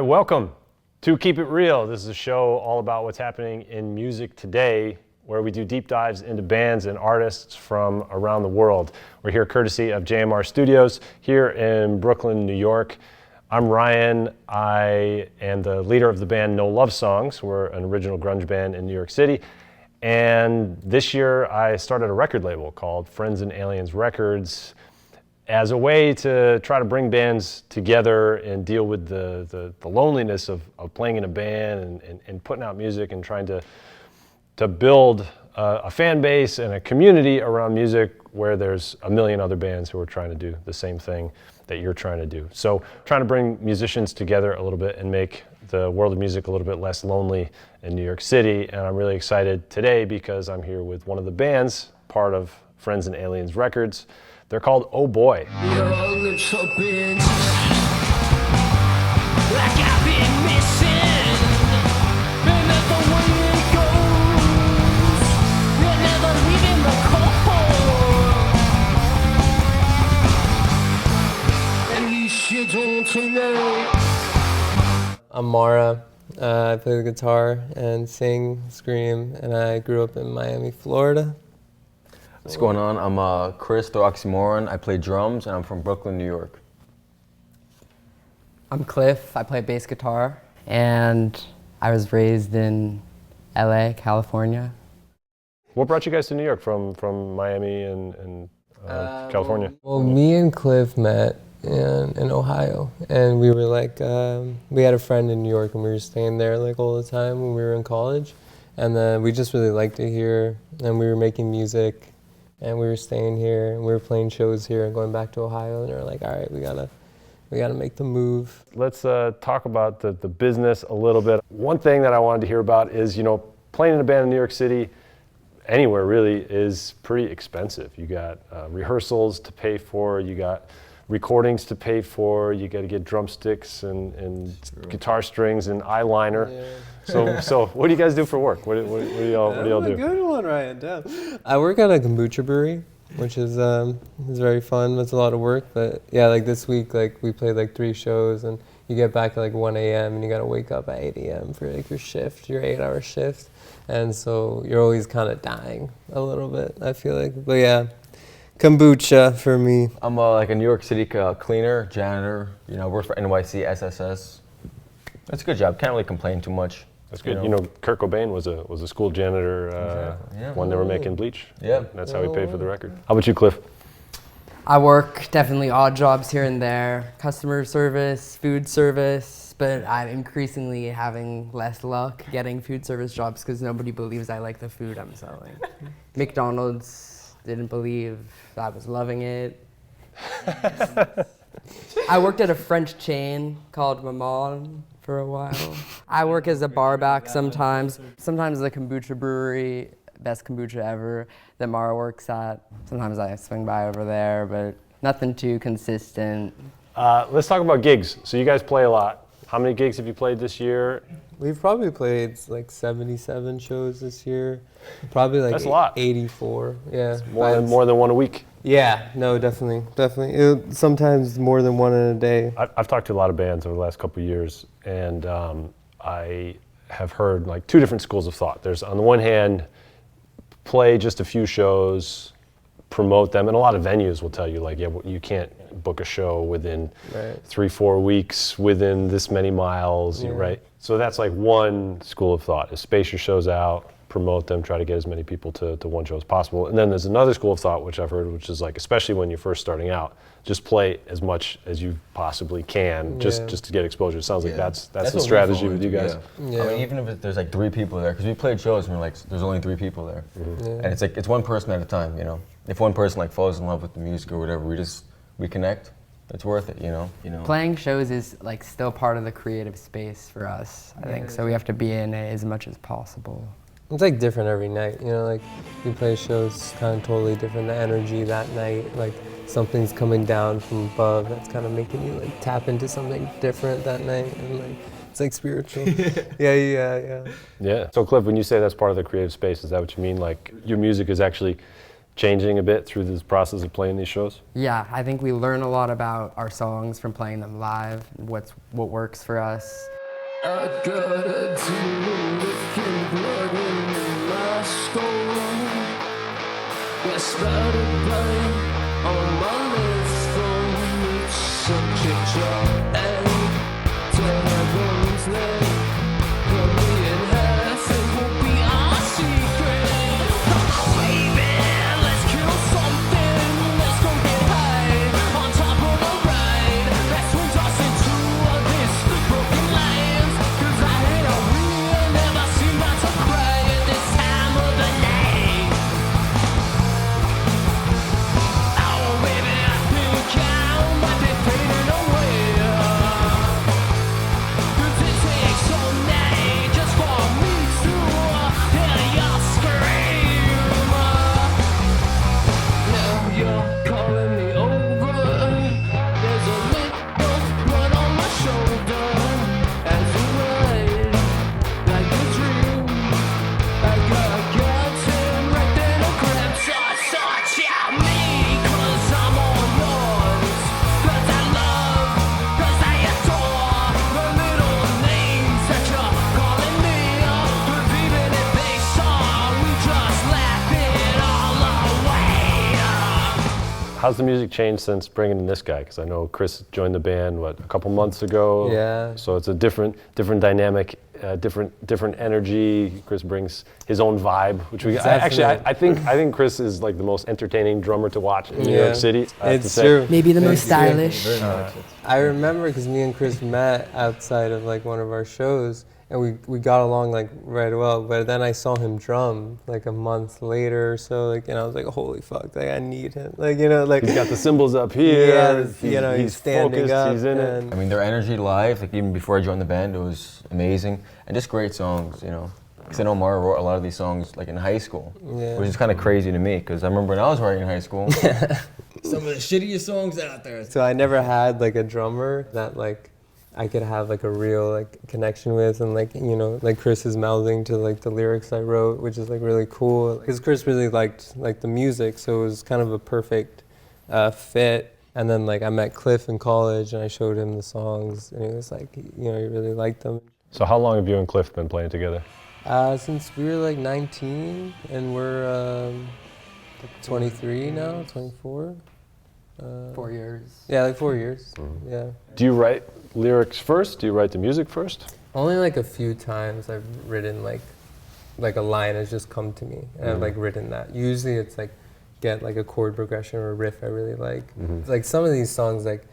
right, welcome to Keep It Real. This is a show all about what's happening in music today, where we do deep dives into bands and artists from around the world. We're here courtesy of JMR Studios here in Brooklyn, New York. I'm Ryan. I am the leader of the band No Love Songs. We're an original grunge band in New York City. And this year I started a record label called Friends and Aliens Records as a way to try to bring bands together and deal with the loneliness of playing in a band and putting out music and trying to build a fan base and a community around music where there's a million other bands who are trying to do the same thing that you're trying to do. So trying to bring musicians together a little bit and make the world of music a little bit less lonely in New York City. And I'm really excited today because I'm here with one of the bands, part of Friends and Aliens Records. They're called Oh Boy. I'm Mara. I play the guitar and sing, scream, and I grew up in Miami, Florida. What's going on? I'm Chris, the Oxymoron. I play drums, and I'm from Brooklyn, New York. I'm Cliff. I play bass guitar, and I was raised in LA, California. What brought you guys to New York from Miami and California? Well, me and Cliff met in Ohio, and we were like, we had a friend in New York, and we were staying there like all the time when we were in college, and then we just really liked it here, and we were making music, and we were staying here, and we were playing shows here and going back to Ohio, and we were like, all right, we gotta make the move. Let's talk about the business a little bit. One thing that I wanted to hear about is, playing in a band in New York City, anywhere really, is pretty expensive. You got rehearsals to pay for, you got recordings to pay for, you got to get drumsticks and guitar strings and eyeliner. Yeah. So what do you guys do for work? What do y'all do? Good one, Ryan. Damn. I work at a kombucha brewery, which is very fun. It's a lot of work, but yeah, like this week, like we played like 3 shows, and you get back at like 1 a.m. and you got to wake up at 8 a.m. for like your shift, your 8-hour shift, and so you're always kind of dying a little bit, I feel like. But yeah. Kombucha for me. I'm like a New York City cleaner, janitor. Work for NYC SSS. That's a good job. Can't really complain too much. That's good. Kurt Cobain was a school janitor Exactly. Yeah. when they were making Bleach. Yeah. That's how he paid for the record. How about you, Cliff? I work definitely odd jobs here and there, customer service, food service, but I'm increasingly having less luck getting food service jobs because nobody believes I like the food I'm selling. McDonald's didn't believe I was loving it. I worked at a French chain called Maman for a while. I work as a bar back sometimes. Sometimes the kombucha brewery, best kombucha ever, that Mara works at. Sometimes I swing by over there, but nothing too consistent. Let's talk about gigs. So you guys play a lot. How many gigs have you played this year? We've probably played like 77 shows this year. Probably like That's a lot. 84. Yeah. More than one a week. Yeah, no, definitely. Sometimes more than one in a day. I've talked to a lot of bands over the last couple of years, and I have heard like 2 different schools of thought. There's, on the one hand, play just a few shows, promote them, and a lot of venues will tell you like, yeah, you can't book a show within 3-4 weeks within this many miles, right? So that's like one school of thought, is space your shows out, promote them, try to get as many people to one show as possible. And then there's another school of thought, which I've heard, which is like, especially when you're first starting out, just play as much as you possibly can, just to get exposure. It sounds like that's the strategy with you guys. Yeah. I mean, even if there's like 3 people there, because we played shows and we're like, there's only 3 people there. Mm-hmm. Yeah. And it's like, it's one person at a time, If one person like falls in love with the music or whatever, we connect. It's worth it, Playing shows is like still part of the creative space for us, I think. So we have to be in it as much as possible. It's like different every night, like you play shows kind of totally different. The energy that night, like something's coming down from above that's kind of making you like tap into something different that night, and like it's like spiritual. Yeah. So Cliff, when you say that's part of the creative space, is that what you mean? Like your music is actually changing a bit through this process of playing these shows? Yeah, I think we learn a lot about our songs from playing them live, what works for us. I got a demon licking blood in my skull. We're spotted by on my left phone. It's such a job and to heaven's net. Cut me in half, it will be our secret. Baby, let's kill something. Let's go get high on top of the ride. That swings us into this broken lines. 'Cause I hate a wheel, never seem not to cry at this time of the night. Oh, baby, I think I might be fading away. 'Cause it takes all night just for me to hear your scream. Now you're calling me over. There's a little blood on my shoulder as you ride like a dream. I got a goddamn right then a grab such at me. 'Cause I'm all yours. 'Cause I love, 'cause I adore the little names that you're calling me. 'Cause even if they saw, we just laugh it all away. How's the music changed since bringing in this guy? Because I know Chris joined the band, a couple months ago? Yeah. So it's a different dynamic, different energy. Chris brings his own vibe, which I think Chris is like the most entertaining drummer to watch in New York City. I have to It's say. true. Maybe the Thank most you. stylish. Very much. I remember because me and Chris met outside of like one of our shows, and we got along like right well. But then I saw him drum like a month later or so, like, and I was like, holy fuck, like I need him, like, you know, like He's got the cymbals up here. yeah, he's standing focused, up. He's in it. and I mean, their energy live, like even before I joined the band, it was amazing. And just great songs, you know. Because I know Mara wrote a lot of these songs like in high school, Yeah. which is kind of crazy to me. Because I remember when I was writing in high school, Some of the shittiest songs out there. So I never had like a drummer that like I could have like a real like connection with, and like, you know, like Chris is mouthing to like the lyrics I wrote, which is like really cool because Chris really liked like the music, so it was kind of a perfect fit. And then like I met Cliff in college and I showed him the songs, and he was like, you know, he really liked them. So how long have you and Cliff been playing together? Since we were like 19 and we're 23 now, 24. 4 years. Yeah, like 4 years. Yeah. Do you write lyrics first? Do you write the music first? Only like a few times I've written like a line has just come to me, and I've like written that. Usually it's like get like a chord progression or a riff I really like. Like some of these songs, like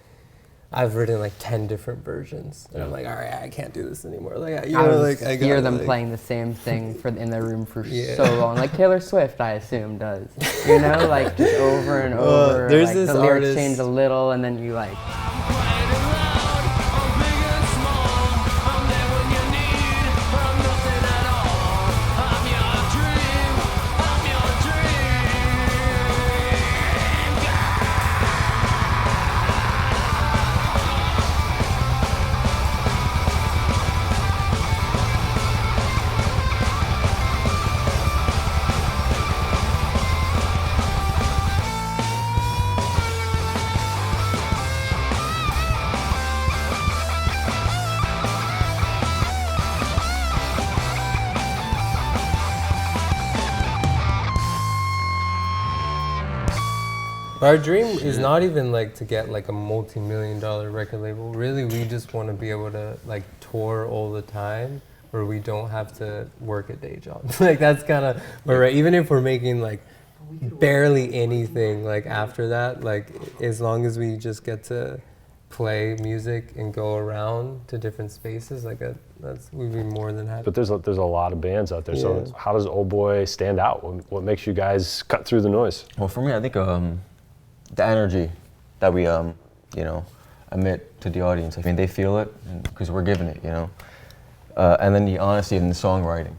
I've written like 10 different versions, and I'm like, all right, I can't do this anymore. Like you know, like I hear gotta, them like, playing the same thing in their room for Yeah. so long. Like Taylor Swift, I assume, does. You know, like just over and over. there's like, this the lyrics artist- change a little, and then you like. Quiet and loud, I'm big and small. I'm there when you need, but I'm nothing at all. I'm your dream, I'm your dream. Our dream is not even like to get like a multi-million-dollar record label. Really, we just want to be able to like tour all the time, where we don't have to work a day job. Like that's kind of, right. Even if we're making like barely anything like after that, like as long as we just get to play music and go around to different spaces, like we'd be more than happy. But there's a lot of bands out there. Yeah. So how does OBOY stand out? What makes you guys cut through the noise? well, for me, I think the energy that we, you know, emit to the audience. I mean, they feel it because we're giving it, you know. And then the honesty in the songwriting.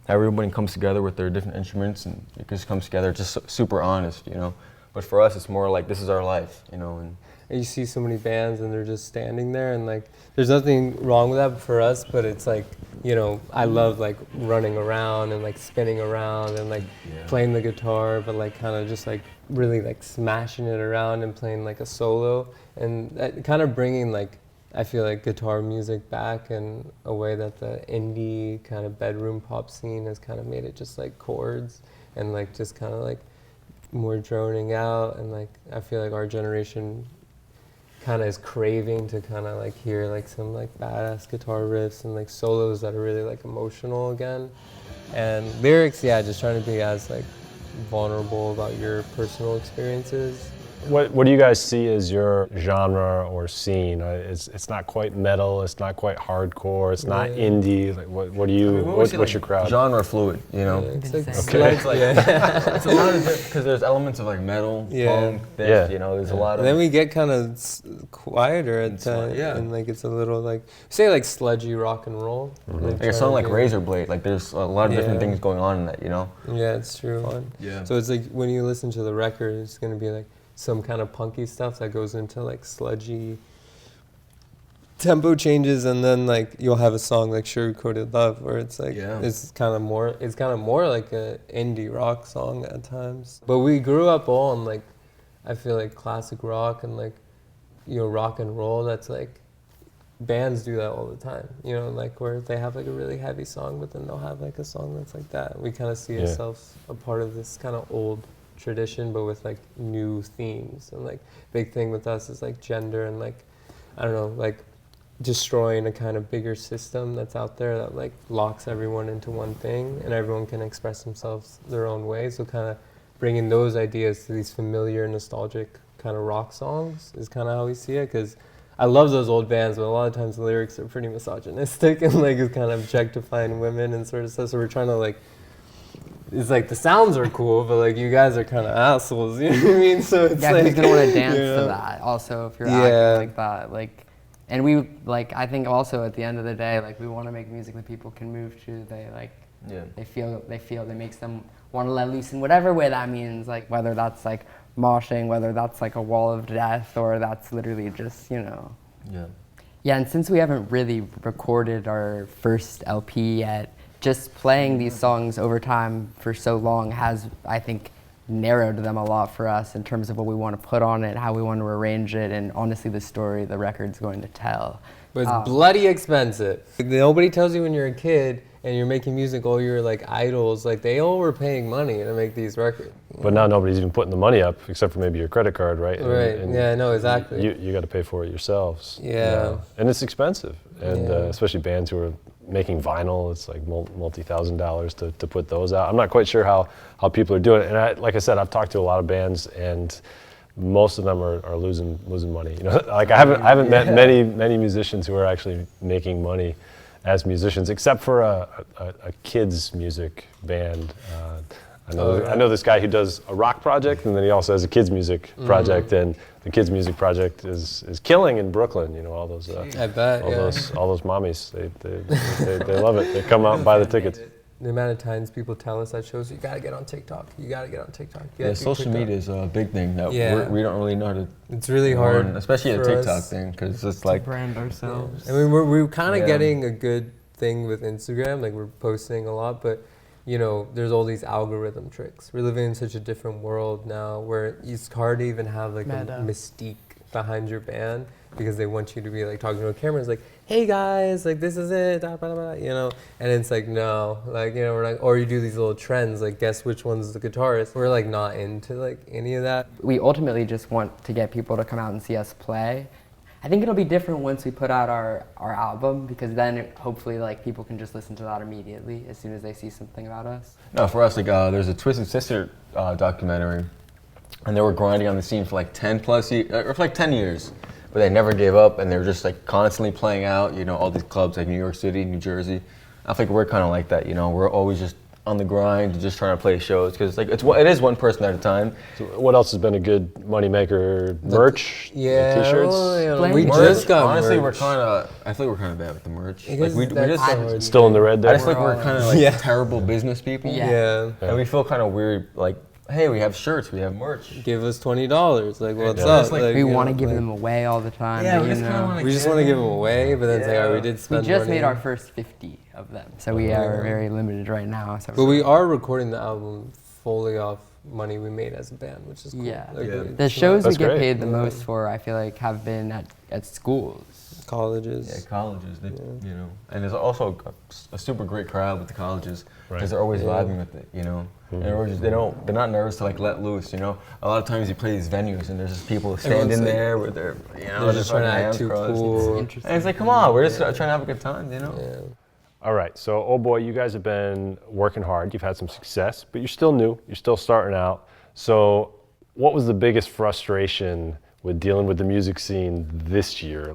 Everybody comes together with their different instruments, and it just comes together just super honest, you know. But for us, it's more like this is our life, you know. And and you see so many bands and they're just standing there, and like there's nothing wrong with that for us, but it's like, you know, I love like running around and like spinning around and like playing the guitar, but like kind of just like really like smashing it around and playing like a solo, and kind of bringing like, I feel like guitar music back in a way that the indie kind of bedroom pop scene has kind of made it just like chords and like just kind of like more droning out, and like I feel like our generation kind of is craving to kind of like hear like some like badass guitar riffs and like solos that are really like emotional again, and lyrics, yeah, just trying to be as like vulnerable about your personal experiences. What do you guys see as your genre or scene? It's not quite metal, it's not quite hardcore, it's not indie. Like what do you? What's your crowd? Genre fluid, you know. It's like, Okay. It's like it's a lot of because there's elements of like metal, punk, this, you know. There's a lot of. And then we get kind of quieter at times, and like it's a little like, say like sludgy rock and roll. Like a song like Razorblade, like there's a lot of different things going on in that, you know. Yeah, it's true. Yeah. So it's like when you listen to the record, it's gonna be like some kind of punky stuff that goes into like sludgy tempo changes, and then like you'll have a song like Sugar Coated Love where it's like it's kind of more like a indie rock song at times. But we grew up all on like, I feel like classic rock and like, you know, rock and roll. That's like, bands do that all the time, you know, like where they have like a really heavy song, but then they'll have like a song that's like that. We kind of see ourselves a part of this kind of old tradition, but with like new themes. And like big thing with us is like gender and like, I don't know, like destroying a kind of bigger system that's out there that like locks everyone into one thing and everyone can express themselves their own way. So kind of bringing those ideas to these familiar, nostalgic kind of rock songs is kind of how we see it, because I love those old bands, but a lot of times the lyrics are pretty misogynistic and like it's kind of objectifying women and sort of stuff. So we're trying to like, it's like the sounds are cool, but like you guys are kind of assholes, you know what I mean? So it's like, who's gonna want to dance to that? Also, if you're acting like that, like, and we like, I think also at the end of the day, like we want to make music that people can move to. They like, they feel that makes them want to let loose in whatever way that means. Like whether that's like moshing, whether that's like a wall of death, or that's literally just, you know. Yeah, and since we haven't really recorded our first LP yet, just playing these songs over time for so long has, I think, narrowed them a lot for us in terms of what we want to put on it, how we want to arrange it, and honestly the story the record's going to tell. But it's bloody expensive. Nobody tells you when you're a kid and you're making music, all your like idols, like they all were paying money to make these records. But now nobody's even putting the money up except for maybe your credit card, right? And yeah, no, exactly. You got to pay for it yourselves. Yeah. And it's expensive, and especially bands who are making vinyl, it's like multi-$1,000s to put those out. I'm not quite sure how people are doing it. And like I said, I've talked to a lot of bands, and most of them are losing money. You know, like I haven't met many musicians who are actually making money as musicians, except for a kids music band. I know this guy who does a rock project, and then he also has a kids music project, and the kids music project is killing in Brooklyn. You know, all those I bet, all those mommies, they love it. They come out and buy the tickets. The amount of times people tell us at shows, you gotta get on TikTok. You gotta get on TikTok. Yeah, social media is a big thing that we don't really know how to. It's really hard, especially a TikTok thing, because it's like brand ourselves. I mean, we're kind of getting a good thing with Instagram. Like we're posting a lot, but you know, there's all these algorithm tricks. We're living in such a different world now where it's hard to even have like a mystique behind your band, because they want you to be like talking to a camera. It's like, hey guys, like this is it, blah, blah, blah, you know? And it's like, no, like, you know, we're like, or you do these little trends, like guess which one's the guitarist. We're like not into like any of that. We ultimately just want to get people to come out and see us play. I think it'll be different once we put out our album, because then hopefully like people can just listen to that immediately as soon as they see something about us. No, for us, like there's a Twisted Sister documentary, and they were grinding on the scene for like 10 years, or for like 10 years, but they never gave up, and they were just like constantly playing out, you know, all these clubs like New York City, New Jersey. I think we're kind of like that, you know, we're always just on the grind, just trying to play shows, because like it is one person at a time. So what else has been a good moneymaker? Merch, t-shirts. Well, we merch, just got honestly, merch. I feel like we're kind of bad with the merch. Because Like we just It's still in the red there. I just feel like we're kind of like terrible business people. Yeah. And we feel kind of weird, like hey, we have shirts, we have merch. Give us $20. Like, what's Yeah. up? It's like- Like, We you want to know, give like, them away all the time. Yeah, but, we you just kind of know. want to. We just want to give them away, but then it's like, oh, we did We spend just money. made our first 50 of them, so we are very limited right now. So But we are recording the album fully off money we made as a band, which is cool. Yeah. Like, Yeah. it's the not- shows we That's get great. paid the most for, I feel like, have been at schools. colleges. Yeah, colleges, you know, and there's also a super great crowd with the colleges because Right. they're always Yeah. vibing with it, you know. And they're not nervous to like let loose, you know. A lot of times you play these venues and there's just people standing like- there with their, you know, They're just trying to fucking act hands too crossed. cool. Interesting. And it's like, come on, we're just trying to have a good time, you know. Yeah. All right, so oh boy, you guys have been working hard. You've had some success, but you're still new. You're still starting out. So, what was the biggest frustration with dealing with the music scene this year?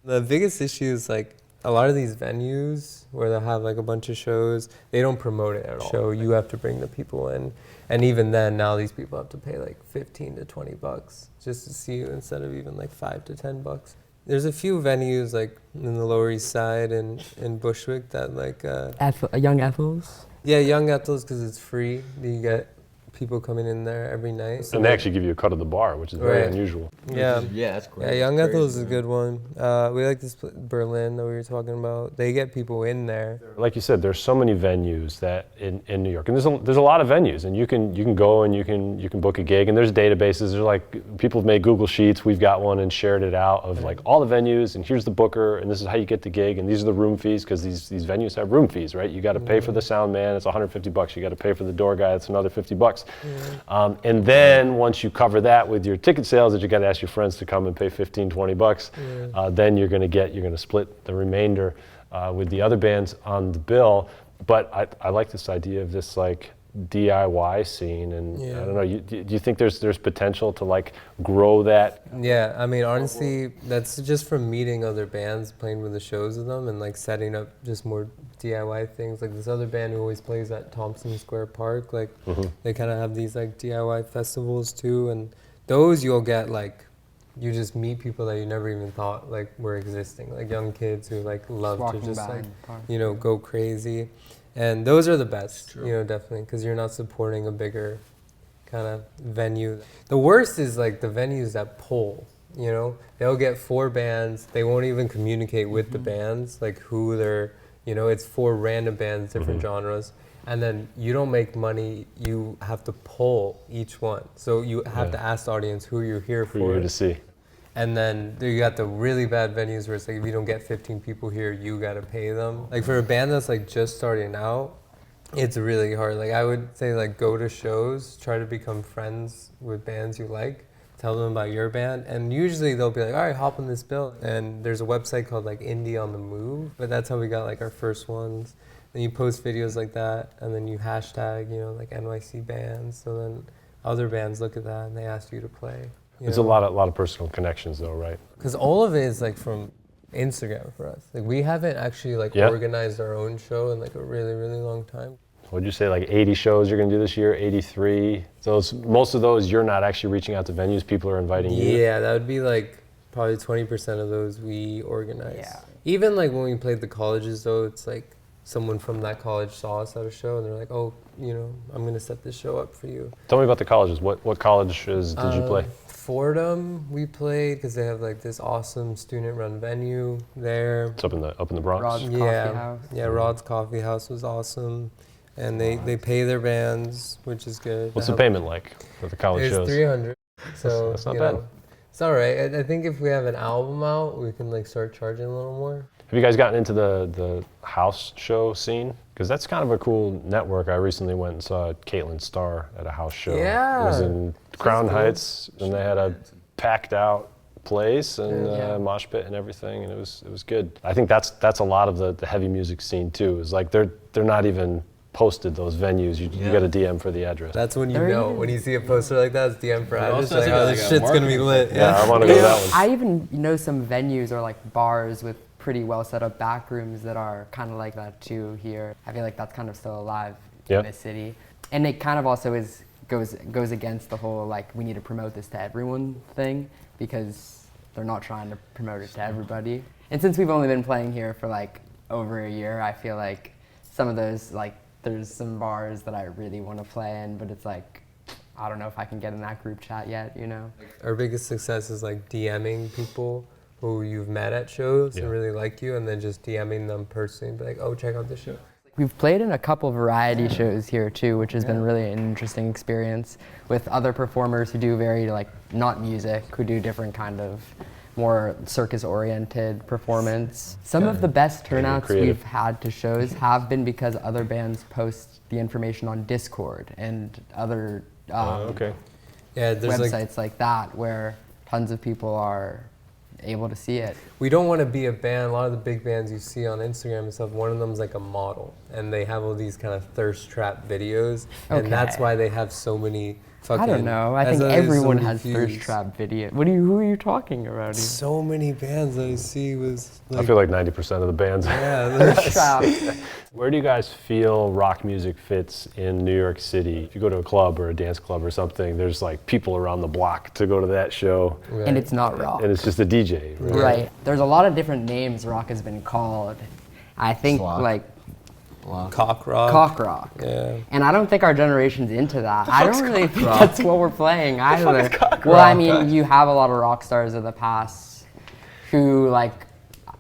The biggest issue is like a lot of these venues where they have like a bunch of shows, they don't promote it at all. So you have to bring the people in, and even then, now these people have to pay like $15 to $20 just to see you instead of even like $5 to $10. There's a few venues like in the Lower East Side and in Bushwick that like Young Ethels. yeah, Young Ethel's because it's free. You get people coming in there every night. So And they actually give you a cut of the bar, which is very Right. unusual. yeah. Yeah, that's great. Yeah, Young It's Ethel's is crazy, a good one. We like this Berlin that we were talking about. They get people in there. Like you said, there's so many venues that in New York, and there's a lot of venues, and you can go and you can book a gig, and there's databases. There's like people have made Google Sheets. We've got one and shared it out of like all the venues, and here's the booker, and this is how you get the gig, and these are the room fees because these venues have room fees, right? You got to pay for the sound man, it's $150. You got to pay for the door guy, it's another $50. And then once you cover that with your ticket sales, that you got to ask your friends to come and pay $15, $20. Then you're going to split the remainder with the other bands on the bill. But I like this idea of this like DIY scene, and I don't know. Do you think there's potential to like grow that? Yeah, I mean, honestly, that's just from meeting other bands, playing with the shows with them, and like setting up just more DIY things. Like this other band who always plays at Thompson Square Park, like they kind of have these like DIY festivals too, and those you'll get like, you just meet people that you never even thought like were existing, like young kids who like love to walking just by like, in the park. you know, go crazy. And those are the best, you know, definitely, because you're not supporting a bigger kind of venue. The worst is like the venues that pull, you know, they'll get 4 bands, they won't even communicate with the bands, like who they're, you know, it's 4 random bands, different genres, and then you don't make money, you have to pull each one. So you have to ask the audience who you're here for. Who you're here to see? And then you got the really bad venues where it's like, if you don't get 15 people here, you gotta pay them. Like for a band that's like just starting out, it's really hard. Like I would say like go to shows, try to become friends with bands you like, tell them about your band, and usually they'll be like, all right, hop on this bill. And there's a website called like Indie on the Move, but that's how we got like our first ones. Then you post videos like that, and then you hashtag, you know, like NYC bands. So then other bands look at that and they ask you to play. It's a lot of personal connections, though, right? Because all of it is like from Instagram for us. Like we haven't actually like organized our own show in like a really, really long time. What'd you say, like 80 shows you're gonna do this year, 83? Most of those, you're not actually reaching out to venues, people are inviting you? Yeah, that would be like probably 20% of those we organize. Yeah. Even like when we played the colleges though, it's like someone from that college saw us at a show and they're like, oh, you know, I'm gonna set this show up for you. Tell me about the colleges. What colleges did you play? Fordham we played because they have like this awesome student-run venue there. It's up in the Bronx. Rod's Coffee Yeah, House. yeah, Rod's Coffee House was awesome, and they pay their bands, which is good. What's the payment like for the college It's shows? $300, so that's not you bad. know, it's all right. I think if we have an album out, we can like start charging a little more. Have you guys gotten into the house show scene? Because that's kind of a cool network. I recently went and saw Caitlin Starr at a house show. Yeah. It was in Crown cool. Heights, and they had a packed out place and Yeah. mosh pit and everything, and it was good. I think that's a lot of the heavy music scene too. Is like they're not even posted those venues. You got a DM for the address. That's when you There know you go. when you see a poster like that, it's DM for address. also Like, think oh, like this a shit's gonna be marketing lit. yeah, I want to go to that one. I even know some venues or like bars with pretty well set up back rooms that are kind of like that too here. I feel like that's kind of still alive Yeah. in this city. And it kind of also goes against the whole like we need to promote this to everyone thing, because they're not trying to promote it to everybody. And since we've only been playing here for like over a year, I feel like some of those, like there's some bars that I really want to play in, but it's like I don't know if I can get in that group chat yet, you know? Our biggest success is like DMing people who you've met at shows and really like you, and then just DMing them personally and be like, oh, check out this show. We've played in a couple variety shows here too, which has been really an interesting experience with other performers who do very like, not music, who do different kind of more circus-oriented performance. Some of the best turnouts we've had to shows have been because other bands post the information on Discord and other websites like that, where tons of people are able to see it. We don't want to be a band. A lot of the big bands you see on Instagram and stuff, one of them is like a model, and they have all these kind of thirst trap videos, and that's why they have so many fucking... I don't know. I think everyone has thirst trap videos. Who are you talking about? So many bands that I see was like... I feel like 90% of the bands. Yeah, thirst trap. Where do you guys feel rock music fits in New York City? If you go to a club or a dance club or something, there's like people around the block to go to that show. Right. And it's not rock. And it's just a DJ. Right. There's a lot of different names rock has been called. I think like cock rock. Cock rock. Yeah. And I don't think our generation's into that. I don't really think that's what we're playing either. Well, I mean, you have a lot of rock stars of the past who, like,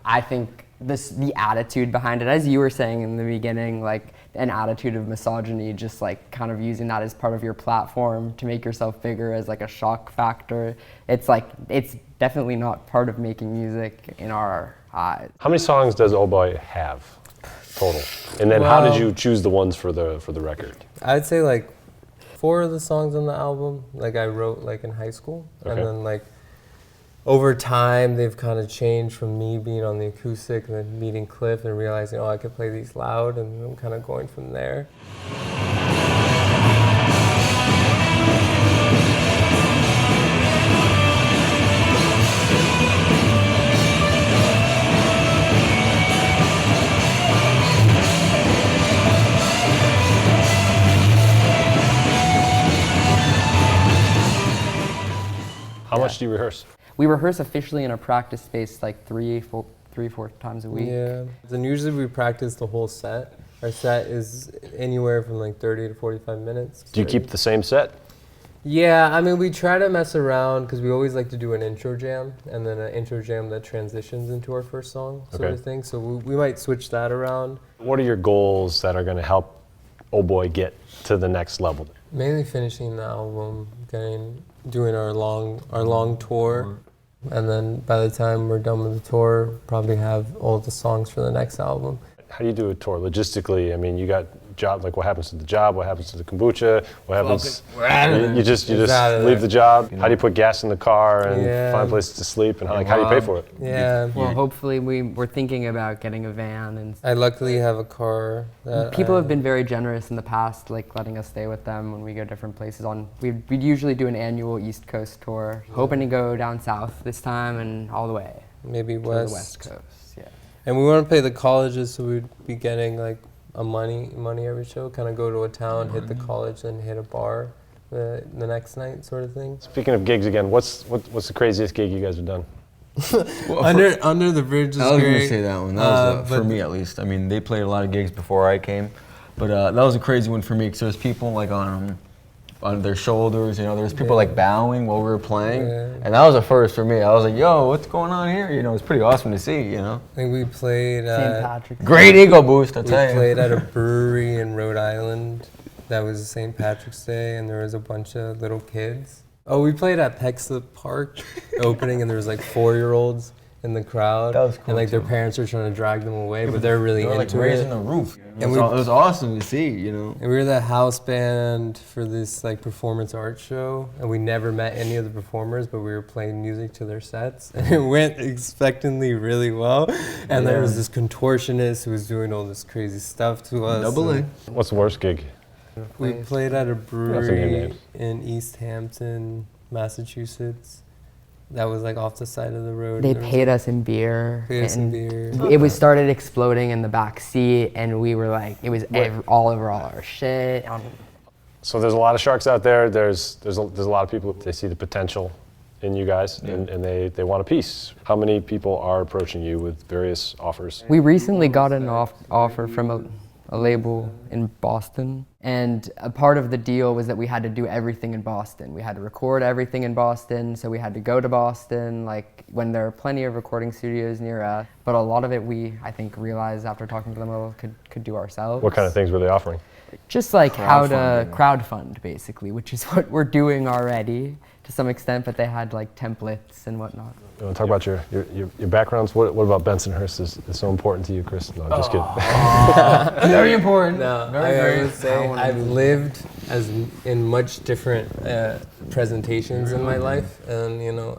I think the attitude behind it, as you were saying in the beginning, like an attitude of misogyny, just like kind of using that as part of your platform to make yourself bigger as like a shock factor. It's like, it's definitely not part of making music in our eyes. How many songs does Oh Boy have total? And then how did you choose the ones for the record? I'd say like 4 of the songs on the album, like I wrote like in high school, and then like over time they've kind of changed from me being on the acoustic and then meeting Cliff and realizing, oh, I could play these loud, and I'm kind of going from there. How much do you rehearse? We rehearse officially in a practice space like three, four times a week. Yeah. Then usually we practice the whole set. Our set is anywhere from like 30 to 45 minutes. Do you keep the same set? Yeah, I mean, we try to mess around because we always like to do an intro jam and then an intro jam that transitions into our first song sort of thing. So we might switch that around. What are your goals that are going to help Oh Boy get to the next level? Mainly finishing the album, doing our long tour, and then by the time we're done with the tour, probably have all the songs for the next album. How do you do a tour logistically? I mean, you got job, like what happens to the job, what happens to the kombucha, what happens, you just leave the job. How do you put gas in the car and find places to sleep, and how do you pay for it? Yeah. Well, hopefully we're thinking about getting a van, and I luckily have a car. People have been very generous in the past, like letting us stay with them when we go different places. We'd usually do an annual East Coast tour, hoping to go down south this time and all the way. Maybe to west. the West Coast, yeah. And we want to play the colleges, so we'd be getting like a money every show. Kind of go to a town, hit the college, and hit a bar the next night, sort of thing. Speaking of gigs again, what's the craziest gig you guys have done? Under the Bridge is I was great. gonna say that one. That was for me at least. I mean, they played a lot of gigs before I came, but that was a crazy one for me because there's people like on their shoulders, you know, there's people like bowing while we were playing, and that was a first for me. I was like, yo, what's going on here? You know, it's pretty awesome to see, you know. I think we played St. Patrick's great ego boost, I tell you. We played at a brewery in Rhode Island. That was St. Patrick's Day, and there was a bunch of little kids. Oh, we played at Peckslip Park opening, and there was like 4-year-olds in the crowd. That was cool, and like their parents were trying to drag them away, but they're really into like it. raising the roof. And it was awesome to see, you know. And we were the house band for this like performance art show, and we never met any of the performers, but we were playing music to their sets, and it went expectantly really well. And there was this contortionist who was doing all this crazy stuff to us. Double A. What's the worst gig? We played at a That's a brewery name. in East Hampton, Massachusetts. That was like off the side of the road. They paid us in beer. Paid us in beer. It was started exploding in the back seat, and we were like, it was all over all our shit. So there's a lot of sharks out there. There's a lot of people, they see the potential in you guys, and they want a piece. How many people are approaching you with various offers? We recently got an offer from a label in Boston. And a part of the deal was that we had to do everything in Boston. We had to record everything in Boston, so we had to go to Boston, like when there are plenty of recording studios near us. But a lot of it we, I think, realized after talking to them a little could do ourselves. What kind of things were they offering? Just like how to Crowdfunding. crowdfund, basically, which is what we're doing already to some extent, but they had like templates and whatnot. You want to talk about your backgrounds? What about Bensonhurst is so important to you, Chris? No, I'm just kidding. Very important. No, Very, I would say I've lived in much different presentations in my life, and you know,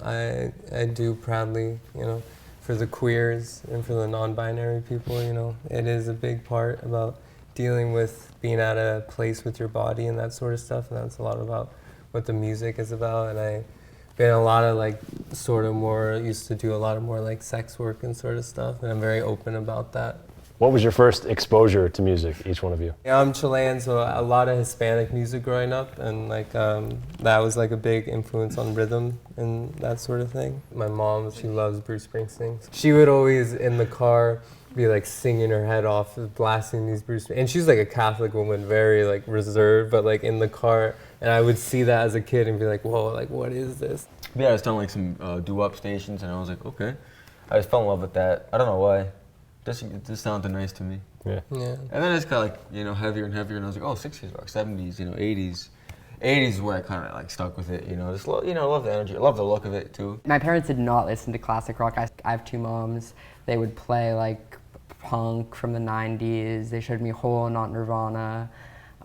I do proudly, you know, for the queers and for the non-binary people, you know, it is a big part about dealing with being at a place with your body and that sort of stuff, and that's a lot about what the music is about. And I've been a lot of like sort of more, used to do a lot of more like sex work and sort of stuff, and I'm very open about that. What was your first exposure to music, each one of you? Yeah, I'm Chilean, so a lot of Hispanic music growing up, and like that was like a big influence on rhythm and that sort of thing. My mom, she loves Bruce Springsteen. She would always in the car be like singing her head off, blasting these Bruce, and she's like a Catholic woman, very like reserved, but like in the car, and I would see that as a kid and be like, whoa, like what is this? Yeah, I was done like some doo-wop stations, and I was like, okay. I just fell in love with that. I don't know why. It just sounded nice to me. Yeah. Yeah. And then it's got like, you know, heavier and heavier, and I was like, oh, 60s rock, 70s, you know, 80s. 80s is where I kind of like stuck with it, you know. Just I love the energy. I love the look of it too. My parents did not listen to classic rock. I have two moms. They would play like punk from the 90s. They showed me Hole, not Nirvana.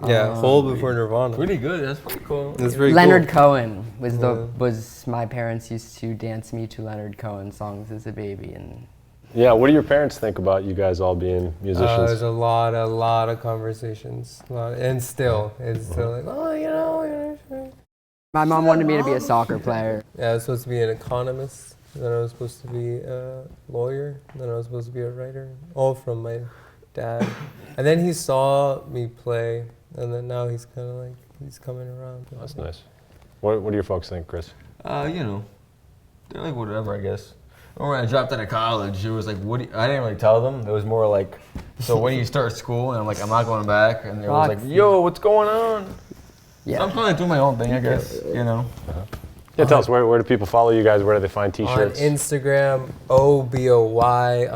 Yeah, Hole before Nirvana. Pretty good. That's pretty cool. That's very Leonard cool. Cohen was my parents used to dance me to Leonard Cohen songs as a baby, and Yeah, what do your parents think about you guys all being musicians? There's a lot of conversations, and still, it's still like, oh, you know. my mom wanted me to be a soccer player. Yeah, I was supposed to be an economist, then I was supposed to be a lawyer, then I was supposed to be a writer, all from my dad. And then he saw me play, and then now he's kind of like, he's coming around. That's nice. What do your folks think, Chris? You know, they're like whatever, I guess. When I dropped out of college, it was like, I didn't really tell them. It was more like, so when do you start school? And I'm like, I'm not going back. And they was like, yo, what's going on? Yeah. So I'm trying to do my own thing, I guess, you know. Yeah, tell us, where do people follow you guys? Where do they find On t-shirts? Instagram, OBOY_death.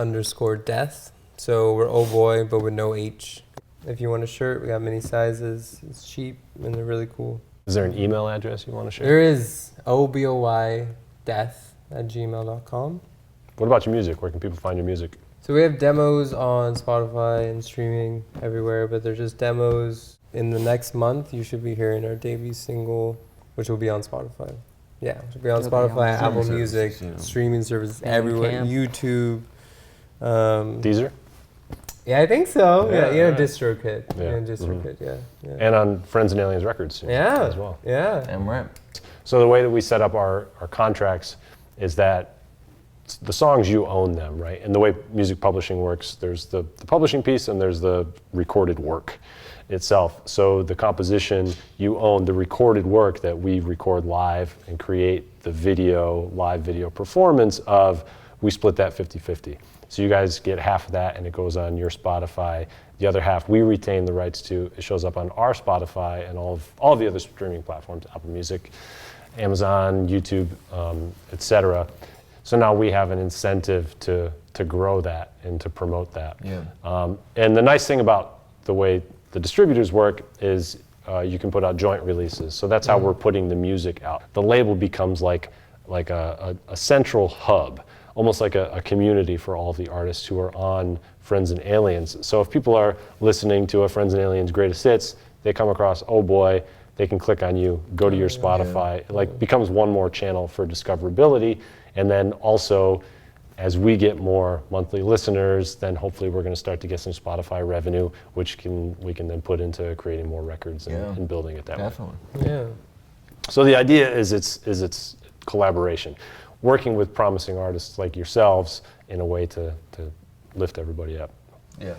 So we're OBOY, but with no H. If you want a shirt, we got many sizes. It's cheap, and they're really cool. Is there an email address you want to share? There is OBOYdeath@gmail.com. What about your music? Where can people find your music? So we have demos on Spotify and streaming everywhere, but they're just demos. In the next month, you should be hearing our debut single, which will be on Spotify. Yeah, it will be on It'll be on Spotify, Apple streaming Music, services, you know. streaming services everywhere, Bandcamp. YouTube. Deezer? Yeah, I think so. Yeah, Yeah, right. DistroKid. Yeah. Yeah, DistroKid, yeah. And on Friends and Aliens Records Yeah, as well. yeah. Damn right. So the way that we set up our contracts is that the songs, you own them, right? And the way music publishing works, there's the publishing piece and there's the recorded work itself. So the composition, you own the recorded work that we record live and create the live video performance of, we split that 50-50. So you guys get half of that and it goes on your Spotify. The other half we retain the rights to. It shows up on our Spotify and all of the other streaming platforms, Apple Music, Amazon, YouTube, etc. So now we have an incentive to grow that and to promote that. Yeah. And the nice thing about the way the distributors work is you can put out joint releases. So that's how we're putting the music out. The label becomes like a central hub, almost like a community for all of the artists who are on Friends and Aliens. So if people are listening to a Friends and Aliens Greatest Hits, they come across Oh Boy, they can click on you, go to your Spotify. It like becomes one more channel for discoverability. And then also, as we get more monthly listeners, then hopefully we're going to start to get some Spotify revenue, which we can then put into creating more records and building it that way. Definitely. Yeah. So the idea is it's collaboration, working with promising artists like yourselves in a way to lift everybody up. Yeah.